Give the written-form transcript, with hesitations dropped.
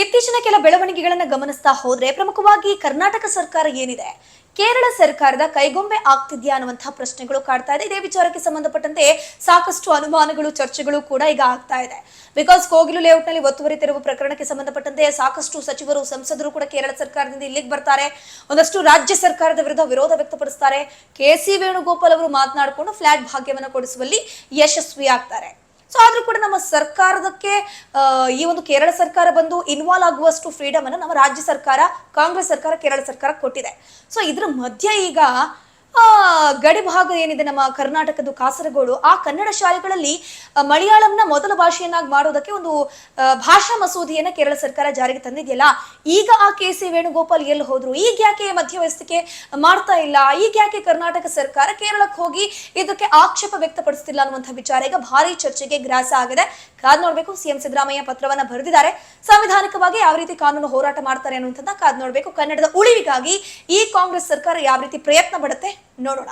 ಇತ್ತೀಚಿನ ಕೆಲ ಬೆಳವಣಿಗೆಗಳನ್ನು ಗಮನಿಸ್ತಾ ಹೋದ್ರೆ ಪ್ರಮುಖವಾಗಿ ಕರ್ನಾಟಕ ಸರ್ಕಾರ ಏನಿದೆ, ಕೇರಳ ಸರ್ಕಾರದ ಕೈಗೊಂಬೆ ಆಗ್ತಿದ್ಯಾ ಅನ್ನುವಂತಹ ಪ್ರಶ್ನೆಗಳು ಕಾಡ್ತಾ ಇದೆ. ಇದೇ ವಿಚಾರಕ್ಕೆ ಸಂಬಂಧಪಟ್ಟಂತೆ ಸಾಕಷ್ಟು ಅನುಮಾನಗಳು, ಚರ್ಚೆಗಳು ಕೂಡ ಈಗ ಆಗ್ತಾ ಇದೆ. ಬಿಕಾಸ್ ಕೋಗಿಲು ಲೇಔಟ್ ನಲ್ಲಿ ಒತ್ತುವರಿ ತೆರವು ಪ್ರಕರಣಕ್ಕೆ ಸಂಬಂಧಪಟ್ಟಂತೆ ಸಾಕಷ್ಟು ಸಚಿವರು, ಸಂಸದರು ಕೂಡ ಕೇರಳ ಸರ್ಕಾರದಿಂದ ಇಲ್ಲಿಗೆ ಬರ್ತಾರೆ. ಒಂದಷ್ಟು ರಾಜ್ಯ ಸರ್ಕಾರದ ವಿರುದ್ಧ ವಿರೋಧ ವ್ಯಕ್ತಪಡಿಸ್ತಾರೆ. ಕೆ.ಸಿ. ವೇಣುಗೋಪಾಲ್ ಅವರು ಮಾತನಾಡಿಕೊಂಡು ಫ್ಲಾಟ್ ಭಾಗ್ಯವನ್ನು ಕೊಡಿಸುವಲ್ಲಿ ಯಶಸ್ವಿ ಆಗ್ತಾರೆ. ಸೊ ಆದ್ರೂ ಕೂಡ ನಮ್ಮ ಸರ್ಕಾರದಕ್ಕೆ ಈ ಒಂದು ಕೇರಳ ಸರ್ಕಾರ ಬಂದು ಇನ್ವಾಲ್ವ್ ಆಗುವಷ್ಟು ಫ್ರೀಡಮ್ ಅನ್ನು ನಮ್ಮ ರಾಜ್ಯ ಸರ್ಕಾರ, ಕಾಂಗ್ರೆಸ್ ಸರ್ಕಾರ, ಕೇರಳ ಸರ್ಕಾರ ಕೊಟ್ಟಿದೆ. ಸೊ ಇದ್ರ ಮಧ್ಯೆ ಈಗ ಗಡಿ ಭಾಗ ಏನಿದೆ ನಮ್ಮ ಕರ್ನಾಟಕದ ಕಾಸರಗೋಡು, ಆ ಕನ್ನಡ ಶಾಲೆಗಳಲ್ಲಿ ಮಲಯಾಳಂನ ಮೊದಲ ಭಾಷೆಯನ್ನಾಗಿ ಮಾಡೋದಕ್ಕೆ ಒಂದು ಭಾಷಾ ಮಸೂದೆಯನ್ನ ಕೇರಳ ಸರ್ಕಾರ ಜಾರಿಗೆ ತಂದಿದೆಯಲ್ಲ, ಈಗ ಆ ಕೆ.ಸಿ. ವೇಣುಗೋಪಾಲ್ ಎಲ್ಲಿ ಹೋದ್ರು? ಈಗ ಯಾಕೆ ಮಧ್ಯವಸ್ಥಿಕೆ ಮಾಡ್ತಾ ಇಲ್ಲ? ಈಗ ಯಾಕೆ ಕರ್ನಾಟಕ ಸರ್ಕಾರ ಕೇರಳಕ್ಕೆ ಹೋಗಿ ಇದಕ್ಕೆ ಆಕ್ಷೇಪ ವ್ಯಕ್ತಪಡಿಸ್ತಿಲ್ಲ ಅನ್ನುವಂಥ ವಿಚಾರ ಈಗ ಭಾರಿ ಚರ್ಚೆಗೆ ಗ್ರಾಸ ಆಗಿದೆ. ಕಾದ್ ನೋಡ್ಬೇಕು. ಸಿಎಂ ಸಿದ್ದರಾಮಯ್ಯ ಪತ್ರವನ್ನ ಬರೆದಿದ್ದಾರೆ. ಸಾಂವಿಧಾನಿಕವಾಗಿ ಯಾವ ರೀತಿ ಕಾನೂನು ಹೋರಾಟ ಮಾಡ್ತಾರೆ ಅನ್ನುವಂಥದ್ದನ್ನ ಕಾದ್ ನೋಡ್ಬೇಕು. ಕನ್ನಡದ ಉಳಿವಿಗಾಗಿ ಈ ಕಾಂಗ್ರೆಸ್ ಸರ್ಕಾರ ಯಾವ ರೀತಿ ಪ್ರಯತ್ನ ಪಡುತ್ತೆ ನೋಡೋಣ.